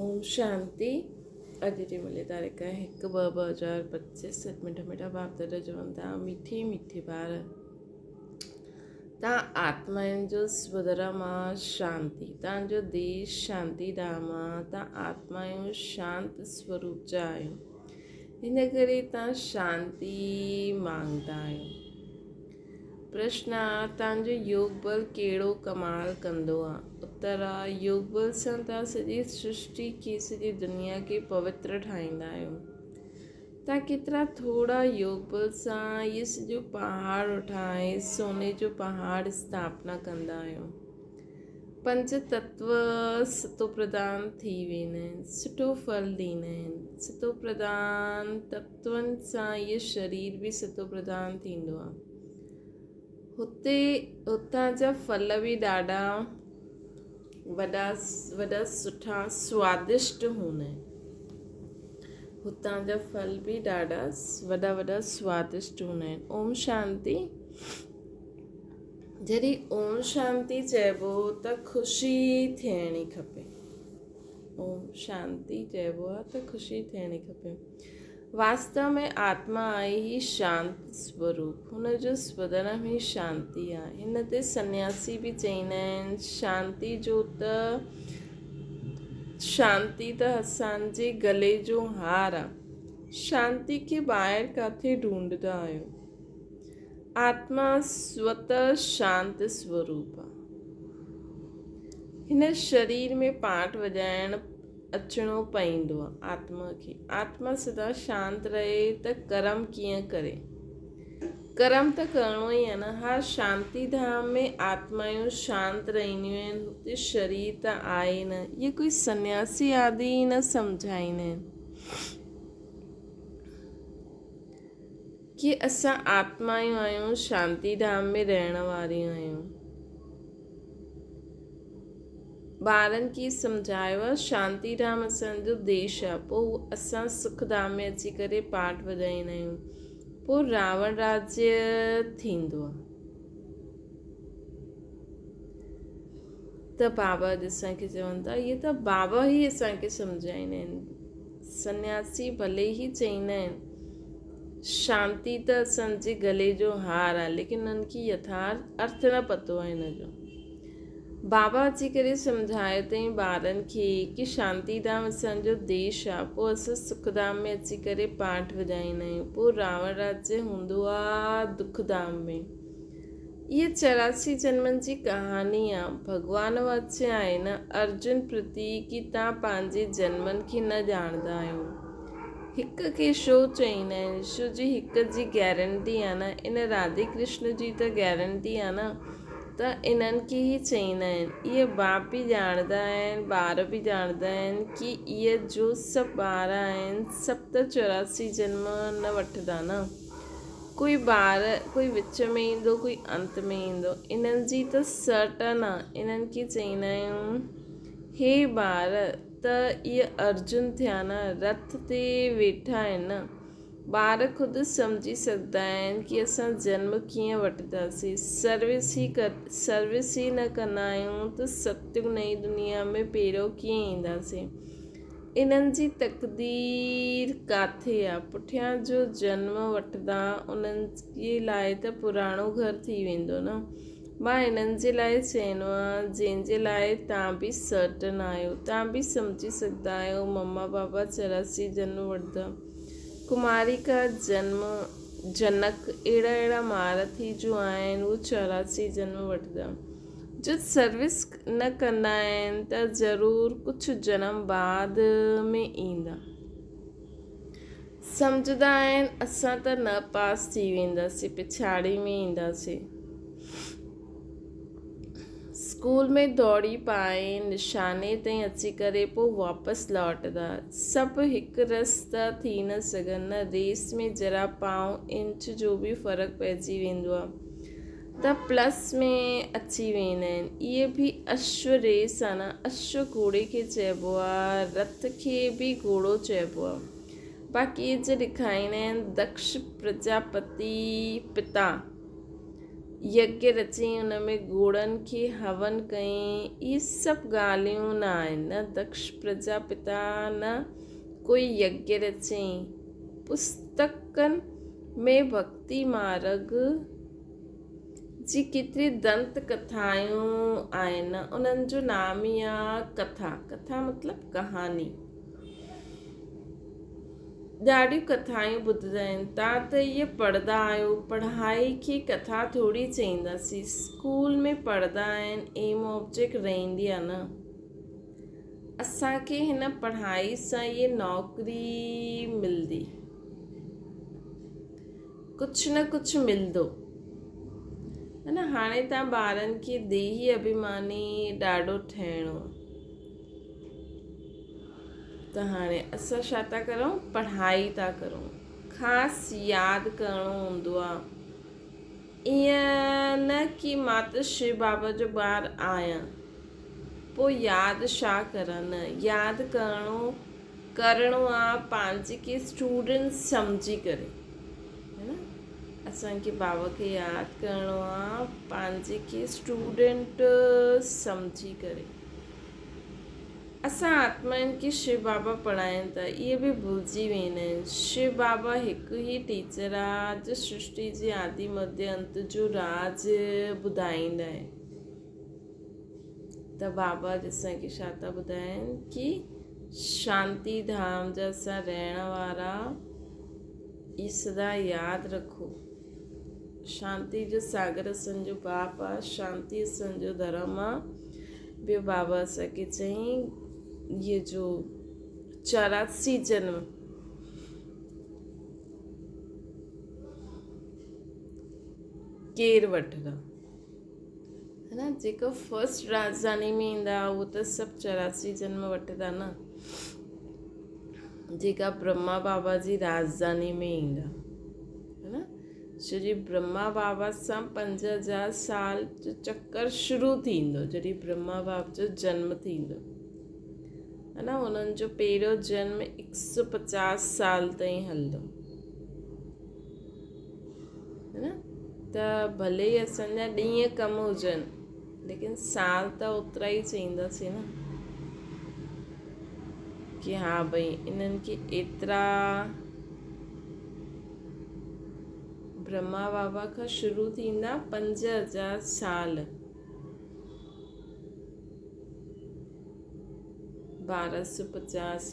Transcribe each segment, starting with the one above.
ओम शांति। अॼु जी मिले तारीख़ आहे 1/2/2025। मिठा मिठा बाप दादा चवनि था, मीठी मीठी ॿार तव्हां आत्माउनि जो स्वधर्म आहे शांति, तव्हांजो देश शांति धाम आहे, तव्हां आत्माऊं शांति स्वरूप जा आहियो। हिन करे तव्हां शांति मांगदा आहियो। प्रश्न आहे, तव्हांजो योग बल कहिड़ो कमाल कंदो आहे? उत्तर आहे, योग बल सां तव्हां सॼी सृष्टि खे, सॼी दुनिया खे पवित्र ठाहींदा आहियो। तव्हां केतिरा थोरा योग बल सां इहे सॼो पहाड़ उठाए सोने जो पहाड़ स्थापना कंदा आहियो। पंज तत्व सतो प्रदान थी वेंदा आहिनि, सुठो फल ॾींदा आहिनि। सतो प्रदान तत्वनि सां इहो शरीर बि सतो प्रदान थींदो आहे। हुतां जा फल बि ॾाढा वॾा सुठा स्वादिष्ट हूंदा आहिनि। हुतां जा फल बि ॾाढा वॾा स्वादिष्ट हूंदा आहिनि। ओम शांति। जॾहिं ओम शांति चइबो त ख़ुशी थियणी खपे। ओम शांति चइबो आहे त ख़ुशी थियणी खपे। वास्तव में आत्मा आहे ही शांत स्वरूप, हुनजो स्वधर्म ही शांति आहे। हिन ते सन्यासी बि चईंदा आहिनि, शांति त असांजे गले जो हार आहे। शांति खे ॿाहिरि किथे ढूंढंदा आहियो? आत्मा स्वतः शांत स्वरूप आहे। हिन शरीर में पाठ वॼाइण अचणो पवंदो आहे आत्मा खे। आत्मा सदा शांत रहे त कर्म कीअं करे? कर्म त करिणो ई आहे न। हर शांति धाम में आत्माऊं शांत रहंदियूं आहिनि, हुते शरीर त आहे न। इहे कोई सन्यासी आदि न सम्झाईंदा आहिनि कि असां आत्माऊं आहियूं, शांति धाम में रहण वारियूं आहियूं। ॿारनि खे सम्झायो आहे शांति धाम असांजो देश आहे, पोइ असां सुख धाम में अची करे पाठ वॼाईंदा आहियूं, पोइ रावण राज्य थींदो आहे। त बाबा असांखे चवनि था, इहे त बाबा ई असांखे सम्झाईंदा आहिनि। सन्यासी भले ई चईंदा आहिनि शांति त असांजे गले जो हार आहे, लेकिन उन्हनि खे यथार्थ अर्थ न पतो आहे हिन जो। बाबा अची करे सम्झायो अथई ॿारनि खे कि शांति धाम असांजो देश आहे, पोइ असां सुखधाम में अची करे पाठ वॼाईंदा आहियूं, पोइ रावण राज्य हूंदो आहे दुखधाम में। इहा 84 जन्मनि जी कहानी आहे। भॻवान वाच्य आहे न अर्जुन प्रति कि तव्हां पंहिंजे जन्मनि खे न ॼाणंदा आहियो। हिक खे छो चईंदा आहिनि? छो जी हिक जी गारंटी आहे न। इन राधे कृष्ण जी त गारंटी आहे न, त इन्हनि खे ई चईंदा आहिनि। इहे बाप बि ॼाणंदा आहिनि, ॿार बि ॼाणंदा आहिनि कि इहे जो सभु ॿार आहिनि सभु त 84 जन्म न वठंदा न। कोई ॿार कोई विच में ईंदो, कोई अंत में ईंदो। इन्हनि जी त सर्टन आहे। इन्हनि खे चईंदा आहियूं, हे ॿार त इहे अर्जुन थिया न, रथ ते वेठा आहिनि न। ॿार ख़ुदि सम्झी सघंदा आहिनि कि असां जन्म कीअं वठंदासीं। सर्विस ई न कंदा आहियूं त सत्युग नई दुनिया में पहिरियों कीअं ईंदासीं। इन्हनि जी तक़दीर किथे आहे? पुठियां जो जन्म वठंदा उन्हनि जे लाइ त पुराणो घर थी वेंदो न। मां इन्हनि जे लाइ चवणो आहे, जंहिंजे लाइ तव्हां बि सर्टन आहियो, तव्हां बि सम्झी सघंदा आहियो मम्मा पापा 84 जन्म वठंदा। कुमारी का जन्म जनक अहिड़ा महारथी जो आहिनि, उहे 84 जन्म वठंदा। जो सर्विस न कंदा आहिनि त ज़रूरु कुझु जन्म बाद में ईंदा। सम्झंदा आहिनि असां त न पास थी वेंदासीं, पिछाड़ी में ईंदासीं। स्कूल में दौड़ी पाए निशाने ताईं अची करे पोइ वापसि लौटंदा। सभु हिकु रस त थी न सघनि न। रेस में जरा पाव इंच जो बि फ़र्क़ु पइजी वेंदो आहे त प्लस में अची वेंदा आहिनि। इहे बि अश्व रेस आहे न। अश्व घोड़े खे चइबो आहे, रथ खे बि घोड़ो चइबो आहे। बाक़ी जे ॾेखारींदा आहिनि दक्ष प्रजापति पिता यज्ञ रचई उन में घोड़नि खे हवन कयईं। इहे सभु ॻाल्हियूं न आहिनि। न दक्ष प्रजापिता न कोई यज्ञ रचई। पुस्तकनि में भक्ति मार्ग जी केतिरी दंत कथायूं आहिनि। उन्हनि जो नाम ई आहे कथा। कथा मतिलबु कहानी। ॾाढियूं कथायूं ॿुधंदा आहिनि। तव्हां त इहे पढ़ंदा आहियो। पढ़ाई खे कथा थोरी चईंदासीं। स्कूल में पढ़ंदा आहिनि। एम ऑब्जेक्ट रहंदी आहे न। असांखे हिन पढ़ाई सां इहे नौकरी मिलंदी, कुझु न कुझु मिलंदो है न। हाणे तव्हां ॿारनि खे देही अभिमानी ॾाढो ठहिणो, त हाणे असां छा था करूं? पढ़ाई था करूं। ख़ासि यादि करिणो हूंदो आहे। ईअं न कि मां त शिव बाबा जो ॿारु आहियां, पोइ यादि छा करां? न, यादि करिणो आहे पंहिंजे के स्टूडेंट सम्झी करे, है न। असांखे बाबा खे यादि करिणो आहे पंहिंजे के स्टूडेंट सम्झी करे। असां आत्माउनि खे शिव बाबा पढ़ाइनि था, इहे बि भुलिजी वेंदा आहिनि। शिव बाबा हिकु ई टीचर आहे जो सृष्टि जे आदि मध्य अंत जो राज ॿुधाईंदा आहिनि। त बाबा असांखे छा था ॿुधाइनि कि शांति धाम जा असां रहण वारा, इहे सदा यादि रखो। शांति जो सागर असांजो बाप आहे। शांति असांजो धर्म आहे। ॿियो बाबा असांखे चयईं ये जो 84 जन्म केरु वठंदा, है न। जेको फर्स्ट राजधानी में ईंदा उहो त सभु 84 जन्म वठंदा न। जेका ब्रह्मा बाबा जी राजधानी में ईंदा, है न। जॾहिं ब्रह्मा बाबा सां 5000 साल जो चक्कर शुरू थींदो, जॾहिं ब्रह्मा बाबा जो जन्म थींदो, है न। उन्हनि जो पहिरियों जन्म 150 साल ताईं हलंदो, है न। त भले ई असांजा ॾींहं कम हुजनि, लेकिन साल त ओतिरा ई चईंदासीं न कि हा भई इन्हनि खे एतिरा ब्रह्मा बाबा खां शुरू थींदा 5000 साल, 1250।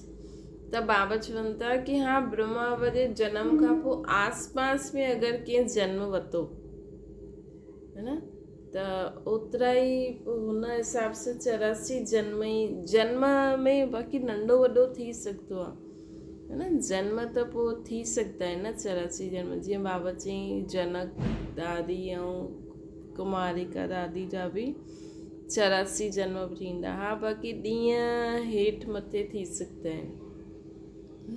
त बाबा चवनि था कि हा ब्रह्मा बाबा जे जनम खां पोइ आसपास में अगरि कंहिं जन्म वरितो, है न, त ओतिरा ई हुन हिसाब सां 84 जन्म में बाक़ी नंढो वॾो थी सघंदो आहे, है न। जन्म त पोइ थी सघंदा आहिनि न 84 जन्म। जीअं बाबा चई जनक दादी ऐं कुमारिका दादी जा बि 84 जन्म बि थींदा। हा, बाक़ी ॾींहं हेठि मथे थी सघंदा आहिनि,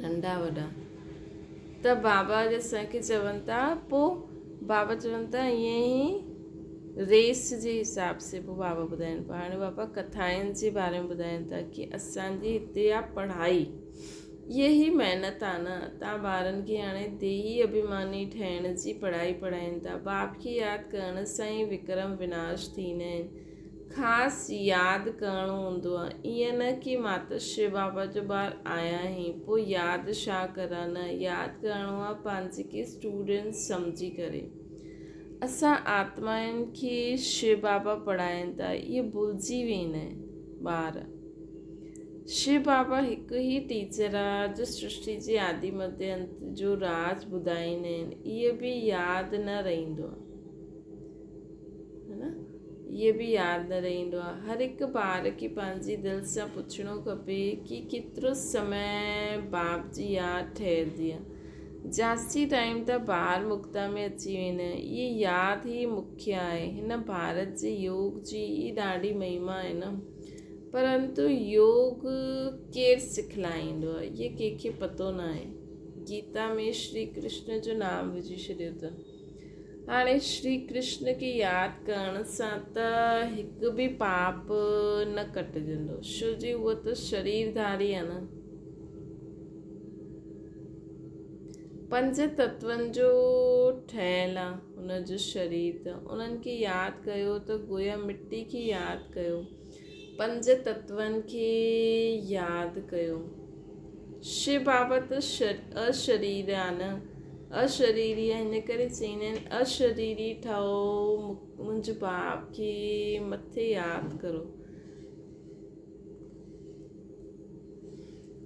नंढा वॾा। त बाबा असांखे चवनि था, पोइ बाबा चवनि था ईअं ई रेस जे हिसाब से पोइ बाबा ॿुधाइनि पिया। हाणे बाबा कथाउनि जे बारे में ॿुधाइनि था कि असांजी हिते आहे पढ़ाई, इहा ई महिनत आहे न। तव्हां ॿारनि खे हाणे देही अभिमानी ठहिण जी पढ़ाई पढ़ाइनि था। बाप खे यादि करण सां ई विक्रम विनाश थींदा आहिनि। ख़ासि यादि करिणो हूंदो आहे। ईअं न कि मां त शिव बाबा जो ॿारु आहियां ई, पोइ यादि छा करां? न, यादि करिणो आहे पंहिंजे के स्टूडेंट सम्झी करे। असां आत्माउनि खे शिव बाबा पढ़ाइनि था, इहे भुलिजी वेंदा आहिनि ॿार। शिव बाबा हिकु ई टीचर आहे जो सृष्टि जे आदि मध्य अंत जो राज ॿुधाईंदा आहिनि। इहे बि यादि न रहंदो आहे, है न। इहे बि यादि न रहंदो आहे। हर हिकु ॿार खे पंहिंजी दिलि सां पुछणो खपे कि केतिरो समय बाप जी यादि ठहिरंदी आहे। जास्ती टाइम त ॿार मुक्ता में अची वेंदा आहिनि। इहे यादि ई मुख्य आहे। हिन भारत जे योग जी ई ॾाढी महिमा आहे न। परंतु योग केरु सिखलाईंदो आहे, इहे कंहिंखे पतो न आहे। गीता में श्री कृष्ण जो नाम विझी छॾियो अथनि। हाणे श्री कृष्ण खे यादि करण सां त हिकु बि पाप न कटिजंदो, छो जी उहो त शरीरधारी आहे न। पंज तत्वनि जो ठहियलु आहे हुन जो शरीर, त उन्हनि खे यादि कयो त गोया मिटी खे यादि कयो, पंज तत्वनि खे यादि कयो। शिव बाबा त अशरीर आहे न, अशरीरी आहे, हिन करे चईंदा आहिनि अशरीरी ठहो, मुंहिंजे बाप खे मथे यादि करो।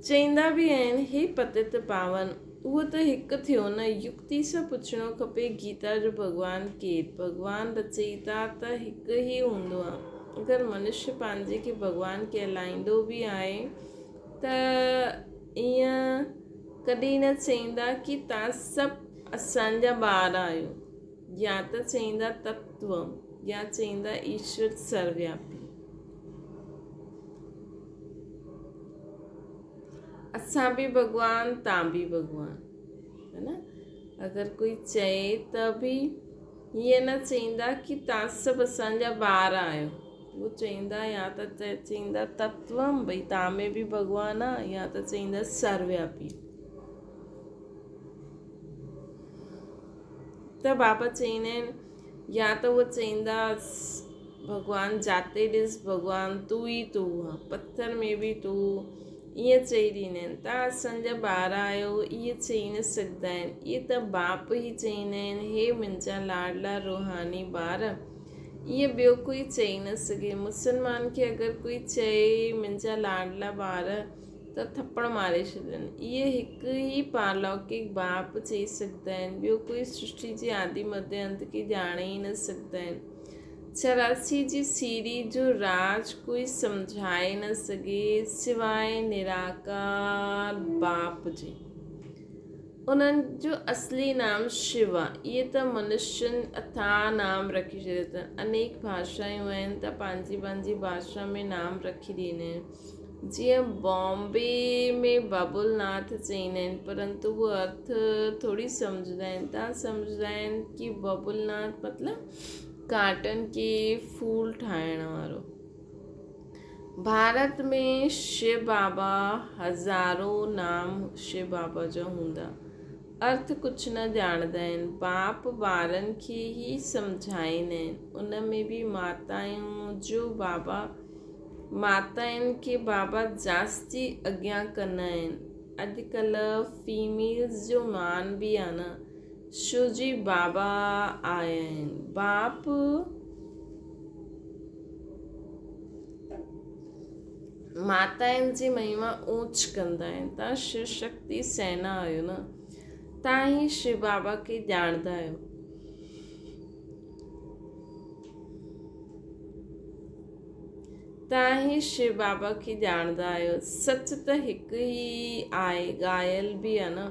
चईंदा बि आहिनि हे पतित पावन, उहो त हिकु थियो न, युक्ति सां पुछणो खपे गीता जो भॻवानु केरु, भॻवानु रचयिता त हिकु ई हूंदो आहे। अगरि मनुष्य पंहिंजे खे भॻवानु कहलाईंदो बि आहे त ईअं कॾहिं न चईंदा कि तव्हां सभु असांजा ॿार आहियो, या त चईंदा तत्व, या चईंदा ईश्वर सर्वव्यापी। असां बि भॻवानु, तव्हां बि भॻवानु, है न। अगरि कोई चए त बि हीअं न चईंदा कि तव्हां सभु असांजा ॿार आहियो, वो चईंदा या त चईंदा तत्वम, भई तव्हां में बि भॻवानु आहे, या त चईंदा सर्वव्यापी। त बाबा चईंदा आहिनि या त उहो चईंदा भॻवानु जाते ॾिस भॻवानु तूं ई तूं आहे, पत्थर में बि तूं, ईअं चई ॾींदा आहिनि। तव्हां असांजा ॿार आहियो इहे चई न सघंदा आहिनि, इहे त बाप ई चईंदा आहिनि हे मुंहिंजा लाडला रूहानी ॿार, इहे ॿियो कोई चई न सघे। मुसलमान खे अगरि कोई चए मुंहिंजा लाडला ॿार त थप्पड़ मारे छॾनि, इहे हिकु ई पालौकिक बाप चई सघंदा आहिनि, ॿियो कोई सृष्टि जे आदि मध्य अंत खे ॼाणे ई न सघंदा आहिनि। 84 जी सीढ़ी जो राज कोई सम्झाए न सघे सिवाय निराकार बाप जे। उन्हनि जो असली नाम शिव आहे, इहे त मनुष्यनि अथाह नाम रखी छॾियो अथनि। अनेक भाषायूं आहिनि त पंहिंजी पंहिंजी भाषा में नाम रखी ॾींदा आहिनि। जीअं बॉम्बे में बाबुलनाथ चईंदा आहिनि, परंतु उहो अर्थ थोरी सम्झंदा आहिनि। तव्हां सम्झंदा आहिनि कि बाबुलनाथ मतिलबु काटन के फूल ठाहिण वारो। भारत में शिव बाबा हज़ारों नाम शिव बाबा जो हूंदा, अर्थ कुझु न ॼाणंदा आहिनि, बाप ॿारनि खे ई सम्झाईंदा आहिनि। उन में बि माताऊं जो बाबा, माताउनि खे बाबा जास्ती अॻियां कंदा आहिनि। अॼुकल्ह फीमेल्स जो मान बि आहे न, छो जी बाबा आया आहिनि। बाप माताउनि जी महिमा ऊंच कंदा आहिनि। तव्हां शिव शक्ति सेना आहियो न, तव्हां ही शिव बाबा खे ॼाणंदा आहियो। तव्हां ही शिव बाबा खे ॼाणंदा आहियो। सच त हिकु ई आहे, ॻायल बि आहे न,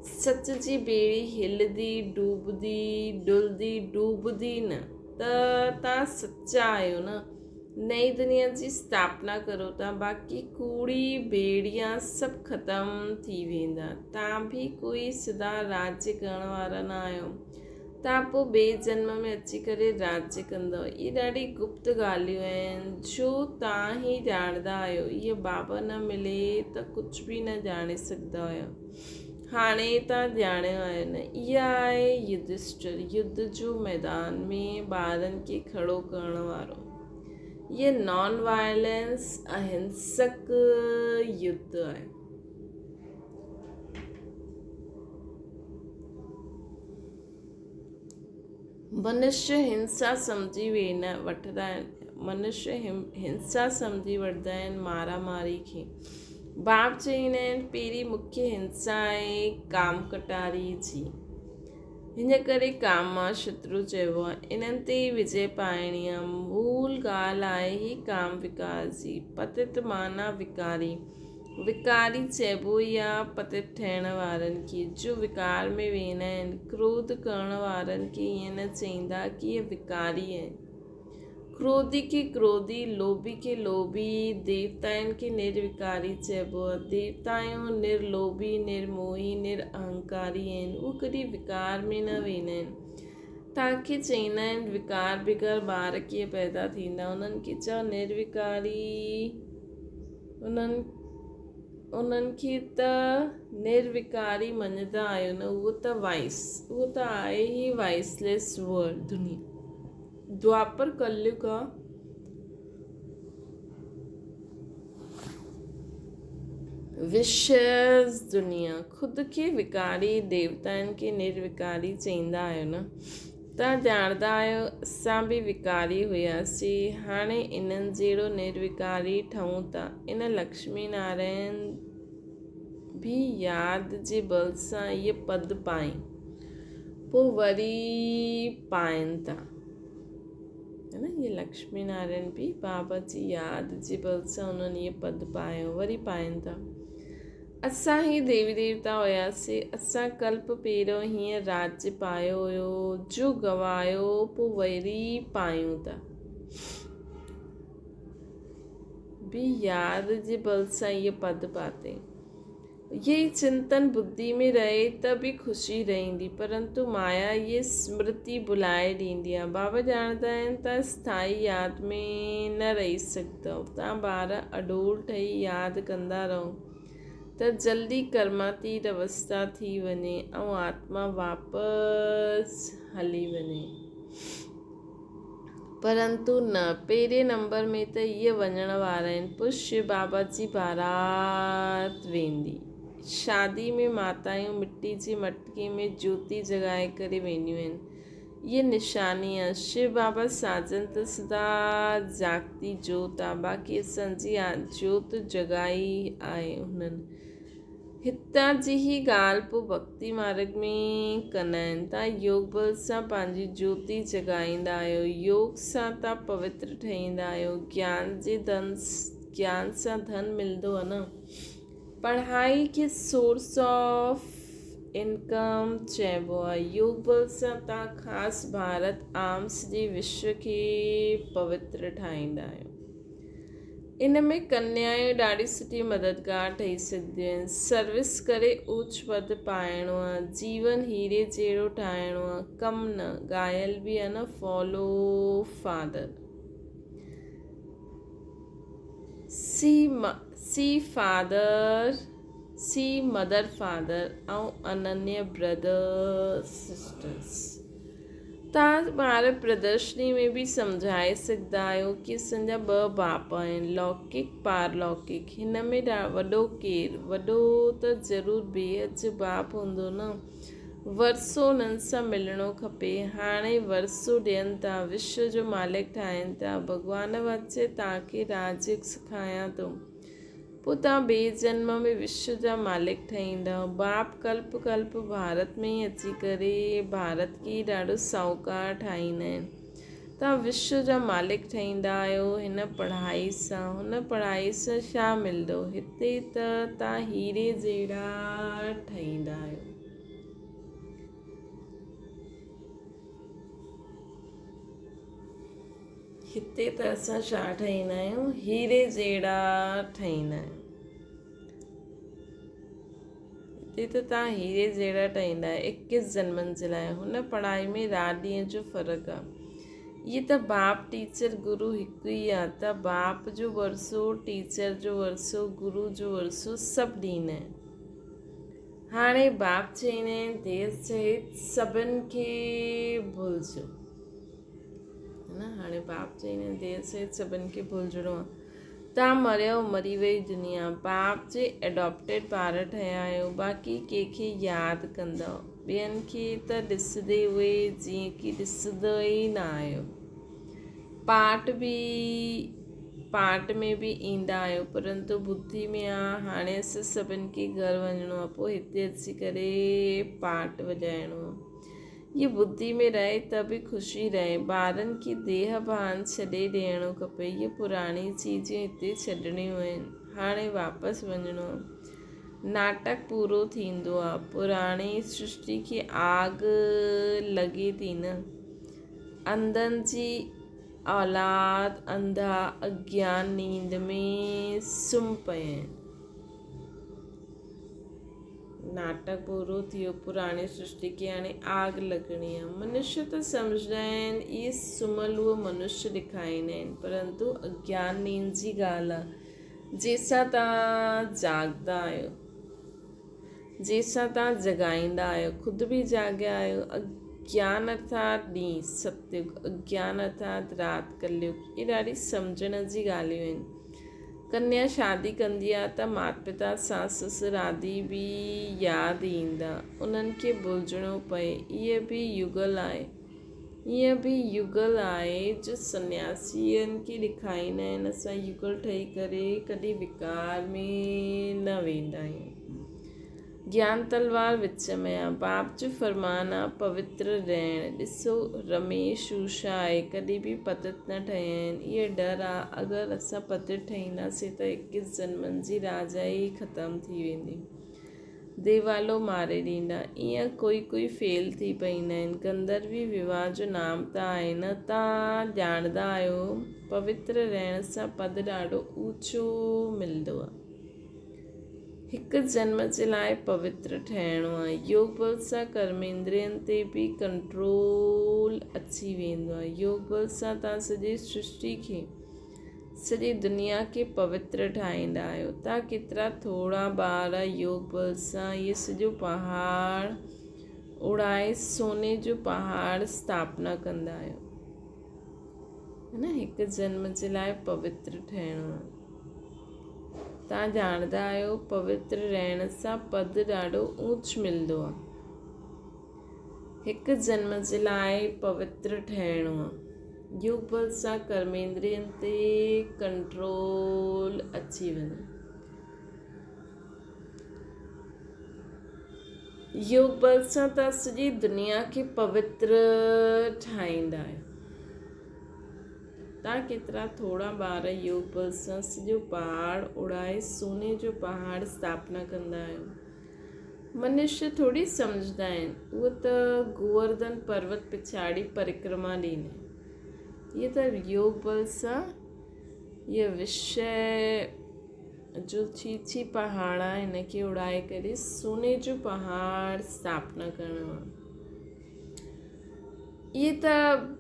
सच जी ॿेड़ी हिलंदी डूबंदी डुलंदी डूबंदी न, त तव्हां सचा आहियो न। नई दुनिया जी स्थापना करो था, बाक़ी कूड़ी ॿेड़िया सभु ख़तमु थी वेंदा। तव्हां बि कोई सिधा राज्य करण वारा न आहियो, तव्हां पोइ ॿिए जन्म में अची करे राज्य कंदव। इहे ॾाढी गुप्त ॻाल्हियूं आहिनि जो तव्हां ई ॼाणंदा आहियो। इहे बाबा न मिले त कुझु बि न ॼाणे सघंदा हुया, हाणे तव्हां ॼाणियो आहे न। इहा आहे युधिष्ठिर, युद्ध जो मैदान में ॿारनि खे खड़ो करण वारो। ये नॉन वायलेंस अहिंसक युद्ध आहे। मनुष्य हिंसा सम्झी वठंदा आहिनि, मनुष्य हिंसा सम्झी वठंदा आहिनि मारामारी खे। बाप चईंदा आहिनि पहिरीं मुख्य हिंसा आहे काम कटारी जी, हिन करे काम मां शत्रु चइबो आहे। इन्हनि ते विजय पाइणी आहे। मूल ॻाल्हि आहे ही काम विकार जी। पतित माना विकारी, विकारी चइबो ई आहे पतित ठहिण वारनि खे जो विकार में वेंदा आहिनि। क्रोध करण वारनि खे ईअं न चईंदा कि इहे विकारी आहिनि। क्रोधी खे क्रोधी, लोभी खे लोभी, देवताउनि खे निर्विकारी चइबो आहे। देवताऊं निर्लोभी, निर्मोही, निरअहंकारी आहिनि, उहे कॾहिं विकार में न वेंदा आहिनि। तव्हांखे चईंदा आहिनि विकार बिगर ॿार कीअं पैदा थींदा, उन्हनि खे चओ निर्विकारी, उन्हनि उन्हनि खे त निर्विकारी मञंदा आहियो न, उहो त आहे ई वाइसलेस वर्ल्ड दुनिया। द्वापर कलयुग विशेष दुनिया। ख़ुदि खे विकारी देवताउनि खे निर्विकारी चईंदा आहियो न। तव्हां ॼाणंदा आहियो असां बि विकारी हुआसीं, हाणे इन्हनि जहिड़ो निर्विकारी ठहूं था। इन लक्ष्मी नारायण भी यादि जे बल सां इहे पद पाई, पोइ वरी पाइनि था, है न। ये लक्ष्मी नारायण भी बाबा जी यादि जे बल सां उन्हनि इहे पद पायो, वरी पाइनि था। असां ही देवी देवता हुयासीं, असां कल्प पहिरियों हीअं राज्य पायो हुयो जो गवायो, पोइ वरी पायूं था। भी यादि जे बल सां इहे पद पाते। यही चिंतन बुद्धि में रहे त बि ख़ुशी रहंदी, परंतु माया ये स्मृति भुलाए ॾींदी आहे। बाबा ॼाणंदा आहिनि त स्थाई यादि में न रही सघंदव। तव्हां ॿार अडोल ठही यादि कंदा रहो त जल्दी कर्मातीत अवस्था थी वञे ऐं आत्मा वापसि हली वञे, परंतु न। पहिरें नंबर में त इहे वञण वारा आहिनि, पोइ शिव बाबा जी बारात वेंदी। शादी में मातायूं मिट्टी जी मटकी में ज्योति जॻाए करे वेंदियूं आहिनि, ये निशानी आहे। शिव बाबा साजन त सदा जागती जोत आहे, बाक़ी असांजी जोत जॻाई आहे हुननि। हितां जी ही ॻाल्हि पोइ भक्ति मार्ग में कंदा आहिनि। तव्हां योग बल सां पंहिंजी ज्योति जॻाईंदा आहियो, योग सां तव्हां पवित्र ठहींदा आहियो। ज्ञान सां धन मिलंदो आहे न। पढ़ाई खे सोर्स ऑफ इनकम चइबो आहे। योग बल सां तव्हां ख़ासि भारत आर्म्स जे विश्व खे पवित्र ठाहींदा आहियो। इन में कन्याऊं ॾाढी सुठी मददगार ठही सघंदियूं आहिनि। सर्विस करे ऊच पद पाइणो आहे, जीवन हीरे जहिड़ो ठाहिणो आहे, कम न। ॻायल बि आहे न, follow father, see mother father ऐं अनन्य ब्रदर सिस्टर्स। तव्हां ॿार प्रदर्शनी में बि सम्झाए सघंदा आहियो कि असांजा 2 बाप आहिनि, लौकिक पारलौकिक। हिन में वॾो केरु? वॾो त ज़रूरु बेहद जो बाप हूंदो न। वरसो हुननि सां मिलणो खपे। हाणे वरसो ॾियनि था, विश्व जो मालिक ठाहिनि था। भॻवान वचे तव्हांखे राजयोग सिखायां थो, पोइ तव्हां ॿिए जन्म में विश्व जा मालिक ठहींदव। बाप कल्प कल्प भारत में ई अची करे भारत खे ॾाढो साहूकार ठाहींदा आहिनि। तव्हां विश्व जा मालिक ठहींदा आहियो हिन पढ़ाई सां। हुन पढ़ाई सां छा मिलंदो? हिते त तव्हां हीरे जहिड़ा ठहींदा आहियो। हिते त असां छा ठाहींदा आहियूं? हीरे जहिड़ा ठाहींदा आहियूं। हिते त तव्हां हीरे जहिड़ा ठाहींदा आहियो 21 जन्मनि जे लाइ। हुन पढ़ाई में राति ॾींहं जो फ़र्क़ु आहे। इहे त बाप टीचर गुरु हिकु ई आहे। त बाप जो वरसो, टीचर जो वरसो, गुरु जो वरसो सभु ॾींदा आहिनि। हाणे बाप चईंदा आहिनि देर सहित सभिनि खे भुलिजो, है न। हाणे बाप चईंदा आहिनि देर सहित सभिनि खे भुलिजणो आहे। तव्हां मरियो, मरी वई दुनिया। बाप जे एडॉप्टेड ॿार ठहिया आहियो, बाक़ी कंहिंखे यादि कंदव। ॿियनि खे त ॾिसंदे उहे जीअं कि ॾिसंदा ई न आहियो। पाठ में बि ईंदा आहियो, परंतु बुद्धि में आहे हाणे असां सभिनि खे घर वञिणो आहे, पोइ हिते अची करे पाठ वॼाइणो आहे। इहा बुद्धि में रहे त बि ख़ुशी रहे। ॿारनि खे देह भान छॾे ॾियणो खपे। इहे पुराणी चीज़ूं हिते छॾणियूं आहिनि, हाणे वापसि वञिणो आहे। नाटक पूरो थींदो आहे। पुराणी सृष्टि खे आग लॻे थी न। अंधनि जी औलाद अंधा अज्ञान नींद में सुम्ही पिया आहिनि। नाटक पूरो थियो, पुराणी सृष्टि खे हाणे आग लॻणी आहे। मनुष्य त सम्झंदा आहिनि इहे सुम्हल उहे मनुष्य ॾेखारींदा आहिनि, परंतु अज्ञान नींद जी ॻाल्हि आहे। जंहिंसां तव्हां जाॻंदा आहियो, जंहिंसां तव्हां जॻाईंदा आहियो, ख़ुदि बि जाॻिया आहियो। अज्ञान अर्थात ॾींहुं सतयुग, अज्ञान अर्थात राति कलयुग। इहे ॾाढी सम्झण जी ॻाल्हियूं आहिनि। कन्या शादी कंदी आहे त माता पिता सासु ससुर आदि बि यादि ईंदा, उन्हनि खे भुलिजणो पए। इहे बि युगल आहे, ईअं बि युगल आहे जो सन्यासियुनि खे ॾेखारींदा आहिनि। असां युगल ठही करे कॾहिं विकार में न वेंदा आहियूं। ज्ञान तलवार विच में आहे। बाप जो फरमान आहे पवित्र रहणु। ॾिसो रमेश उषा आहे, कॾहिं बि पतित न ठहिया आहिनि। इहे डर आहे, अगरि असां पतित ठहींदासीं त 21 जन्मनि जी राजा ई ख़तमु थी वेंदी, देवालो मारे ॾींदा। ईअं कोई फेल थी पईंदा आहिनि। गंधर्वी विवाह जो नाम त आहे न, तव्हां ॼाणंदा आहियो पवित्र रहण सां पद ॾाढो ऊचो मिलंदो आहे। हिकु जन्म जे लाइ पवित्र ठहिणो आहे। योग बल सां कर्मेंद्रियनि ते बि कंट्रोल अची वेंदो आहे। योग बल सां तव्हां सॼी सृष्टि खे, सॼी दुनिया खे पवित्र ठाहींदा आहियो। तव्हां केतिरा थोरा ॿार योग बल सां इहे सॼो पहाड़ उड़ाए सोने जो पहाड़ स्थापना कंदा आहियो, है न। हिकु जन्म जे लाइ पवित्र ठहिणो आहे। तव्हां ॼाणंदा आहियो पवित्र रहण सां पद ॾाढो ऊच मिलंदो आहे। हिकु जन्म जे लाइ पवित्र ठहिणो आहे। योग बल सां कर्मेंद्रियनि ते कंट्रोल अची वञे। योग बल सां तव्हां सॼी दुनिया खे पवित्र ठाहींदा आहियो। तव्हां केतिरा थोरा ॿार योग बल सां सॼो पहाड़ उड़ाए सोने जो पहाड़ स्थापना कंदा आहियो। मनुष्य थोरी सम्झंदा आहिनि, उहो त गोवर्धन पर्वत पिछाड़ी परिक्रमा ॾींदा। इहे त योग बल सां इहे विषय जो छी पहाड़ हिनखे उड़ाए करे सोने जो पहाड़ स्थापना करणो आहे। इहे त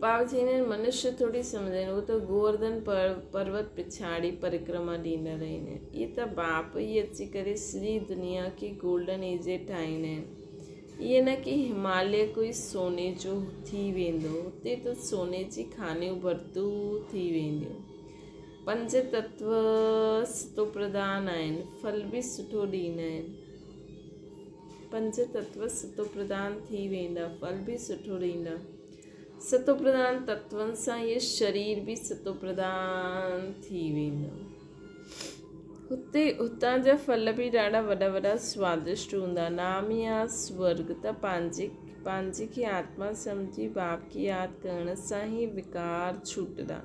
बाबा चवंदा आहिनि मनुष्य थोरी सम्झंदा आहिनि, उहो त गोवर्धन पर्वत पिछाड़ी परिक्रमा ॾींदा रहंदा आहिनि। इहे त बाप ई अची करे सॼी दुनिया खे गोल्डन एज ठाहींदा आहिनि। इहे न कि हिमालय कोई सोने जो थी वेंदो, हुते त सोने जी खानियूं भरतू थी वेंदियूं। 5 तत्व सुतो प्रधान आहिनि, फल बि सुठो ॾींदा आहिनि। 5 तत्व सुतो प्रधान थी वेंदा, फल बि सुठो ॾींदा। सतो प्रधान तत्वनि सां इहे शरीर बि सतो प्रधान थी वेंदो। हुतां जा फल बि ॾाढा वॾा स्वादिष्ट हूंदा। नाम ई आहे स्वर्ग। त पंहिंजे खे आत्मा सम्झी बाप खे यादि करण सां ई विकार छूटंदा।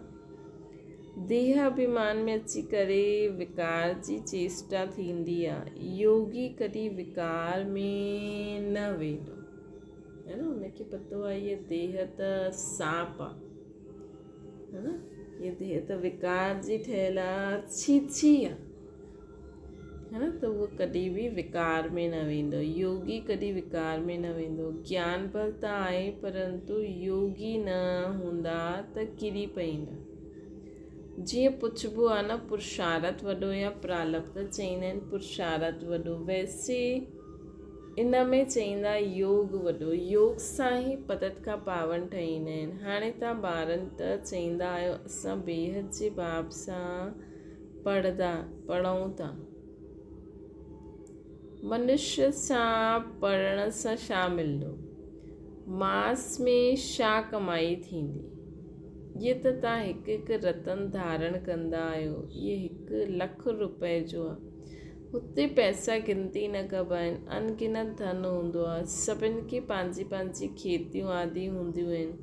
देह अभिमान में अची करे विकार जी चेष्टा थींदी आहे। योगी कॾहिं विकार में न वेंदो, है न। हुनखे पतो आहे ये देह त सांप आहे, है न। ये देह त विकार जी ठहियल आहे, छी आहे, है न। त उहो कॾहिं बि विकार में न वेंदो। योगी कॾहिं विकार में न वेंदो। ज्ञान बल त आहे, परंतु योगी न हूंदा त किरी पईंदा। जीअं पुछिबो आहे न, पुरुषार्थ वॾो या प्रारब्ध, चवंदा आहिनि पुरुषार्थ वॾो। वैसे इन में चवंदा योग वॾो। योग सां ई पतत खां पावन ठहींदा आहिनि। हाणे तव्हां ॿारनि त चवंदा आहियो असां बेहद जे बाप सां पढ़ूं था। मनुष्य सां पढ़ण सां छा मिलंदो? मास में छा कमाई थींदी? इहे त तव्हां हिकु रतन धारण कंदा आहियो। इहे 1 लख रुपए जो आहे। हुते पैसा गिनती न कबा आहिनि, अनगिनत धन हूंदो आहे। सभिनि खे पंहिंजी खेतियूं आदि हूंदियूं आहिनि।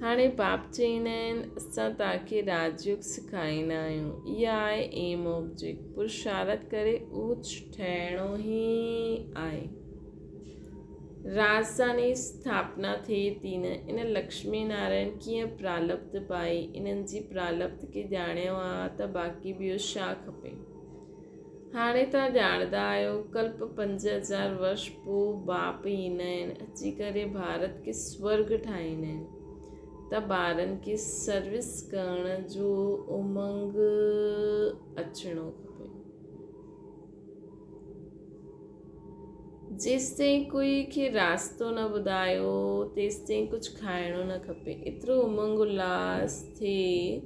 हाणे बाप चवंदा आहिनि असां तव्हांखे राजयोग सेखारींदा आहियूं। इहा आहे एम ऑब्जेक्ट। पुरुषार्थ करे ऊच ठहिणो ई आहे। राजधानी स्थापना थिए थी न, इन लक्ष्मी नारायण कीअं प्रारब्ध पाई। इन्हनि जी प्रारब्ध खे ॼाणियो आहे त बाक़ी ॿियो छा खपे। हाणे तव्हां ॼाणंदा आहियो कल्प 5000 वर्ष पोइ बाप ईंदा आहिनि, अची करे भारत खे स्वर्ग ठाहींदा आहिनि। त ॿारनि खे सर्विस करण जो उमंग अचिणो खपे। जेसिताईं कोई खे रास्तो न ॿुधायो तेसिताईं कुझु खाइणो न खपे। एतिरो उमंग उल्लास थिए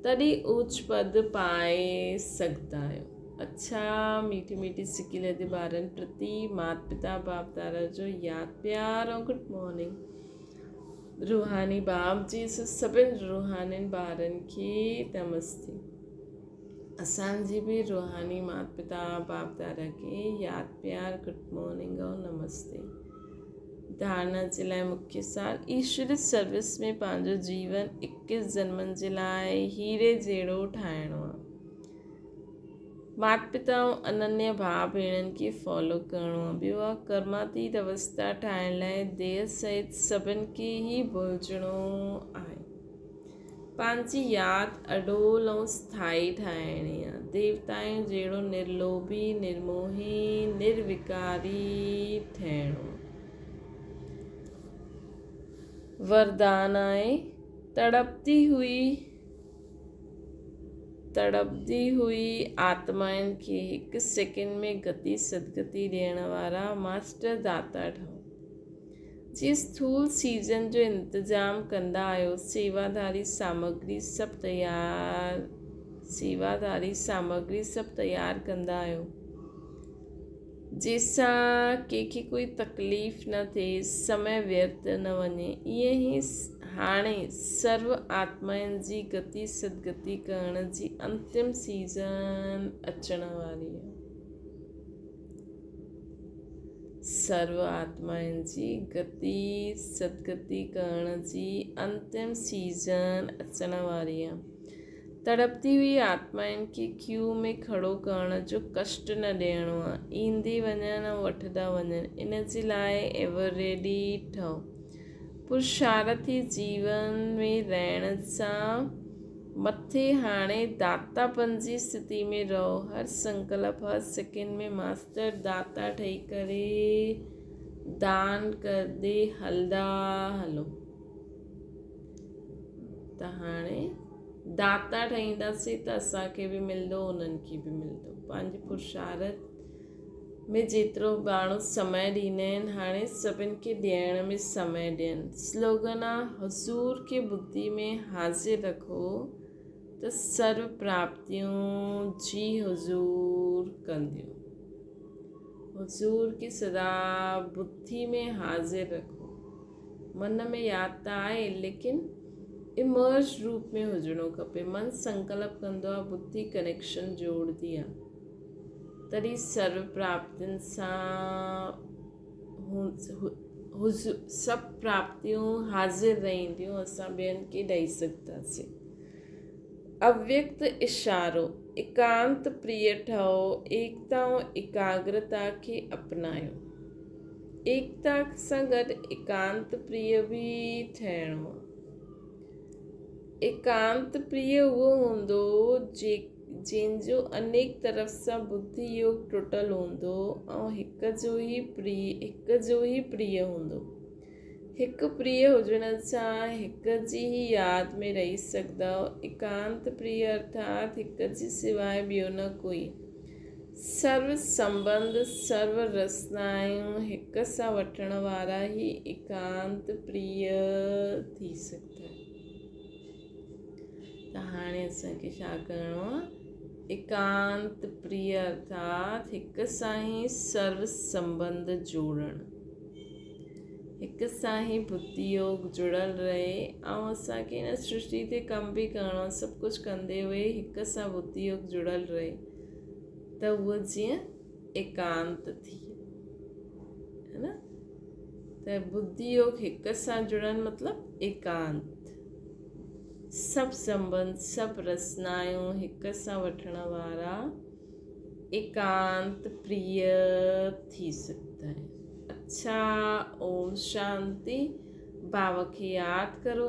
तॾहिं ऊच पद पाए सघंदा आहियो। अच्छा मीठी मीठी सिकी लदे ॿारनि प्रति माता पिता बाप दादा जो यादि प्यार ऐं गुड मॉर्निंग। रूहानी बाप जी सभिनि रूहानियुनि ॿारनि खे नमस्ते। असांजी बि रूहानी माता पिता बाप दादा खे यादि प्यार गुड मॉर्निंग ऐं नमस्ते। धारणा जे लाइ मुख्य सार ईश्वरी सर्विस में पंहिंजो जीवन 21 जन्मनि जे लाइ हीरे जहिड़ो ठाहिणो आहे। माता पिता ऐं अनन्य भाउ भेणनि खे फॉलो करिणो आहे। ॿियो आहे कर्मातीत अवस्था ठाहिण लाइ देह सहित सभिनि खे ई भुलिजणो आहे। पंहिंजी यादि अडोल ऐं स्थाई ठाहिणी आहे। देवताउनि जहिड़ो निर्लोभी निर्मोही निर्विकारी ठहिणो। वरदान आहे तड़पदी हुई आत्माउनि खे 1 सेकेंड में गति सदगति ॾियण वारा मास्टर दाता ठहो। जीअं स्थूल सीजन जो इंतज़ाम कंदा आहियो सेवाधारी सामग्री सभु तयारु कंदा आहियो जंहिंसां कंहिंखे कोई तकलीफ़ न थिए समय व्यर्थ न वञे। ईअं ई हाणे सर्व आत्माउनि जी गति सदगति करण जी अंतिम सीज़न अचण वारी आहे। सर्व आत्माउनि जी गति सदगति करण जी अंतिम सीज़न अचण वारी आहे। तड़पती हुई आत्माउनि खे क्यू में खड़ो करण जो कष्ट न ॾियणो आहे। ईंदे वञनि ऐं वठंदा वञनि इन जे लाइ एवर रेडी ठहो। पुरुषार्थी जीवन में रहण सां मथे हाणे दातापन जी स्थिति में रहो। हर संकल्प हर सेकेंड में मास्टर दाता ठही करे दान कंदे हलंदा हलो। त हाणे दाता ठहींदासीं त असांखे बि मिलंदो उन्हनि खे बि मिलंदो। पंहिंजे पुरुषार्थ में जेतिरो माण्हू समय ॾींदा आहिनि हाणे सभिनि खे ॾियण में समय ॾियनि। स्लोगन आहे हुज़ूर खे बुद्धि में हाज़िर रखो त सर्व प्राप्तियूं जी हुज़ूर कंदियूं। हुज़ूर खे सदा बुद्धि में हाज़िर रखो। मन में यादि त आहे लेकिन इमर्ज रूप में हुजणो खपे। मन संकल्प कंदो आहे बुद्धि कनेक्शन जोड़दी आहे तॾहिं सर्व प्राप्तियुनि सां सभु प्राप्तियूं हाज़िर रहंदियूं। असां ॿियनि खे ॾेई सघंदासीं। अव्यक्त इशारो एकांत प्रिय ठहो। एकता ऐं एकाग्रता खे अपनायो। एकता सां गॾु एकांत प्रिय बि ठहिणो आहे। एकांत प्रिय उहो हूंदो जंहिंजो अनेक तरफ़ सां बुद्धि योग टुटल हूंदो ऐं हिक जो ई प्रिय हूंदो। हिकु प्रिय हुजण सां हिक जी ई यादि में रही सघंदा। एकांत प्रिय अर्थात हिक जी सवाइ ॿियो न कोई। सर्व संबंध सर्व रसनायूं हिक सां वठण वारा ई एकांत प्रिय थी सघंदा आहिनि। त हाणे असांखे छा करिणो आहे? एकांत प्रिय अर्थात हिक सां ई सर्व संबंध जोड़णु। हिक सां ई बुद्धि योग जुड़ल रहे ऐं असांखे हिन सृष्टि ते कमु बि करिणो आहे। सभु कुझु कंदे हुए हिक सां बुद्धि योग जुड़ल रहे त उहो जीअं एकांत थी है न। त बुद्धि योग हिक सां जुड़नि मतिलबु एकांत। सभु संबंध सभु रसनायूं हिक सां वठण वारा एकांत प्रिय थी सघंदा आहिनि। अच्छा ओम शांति। भाव खे यादि करो।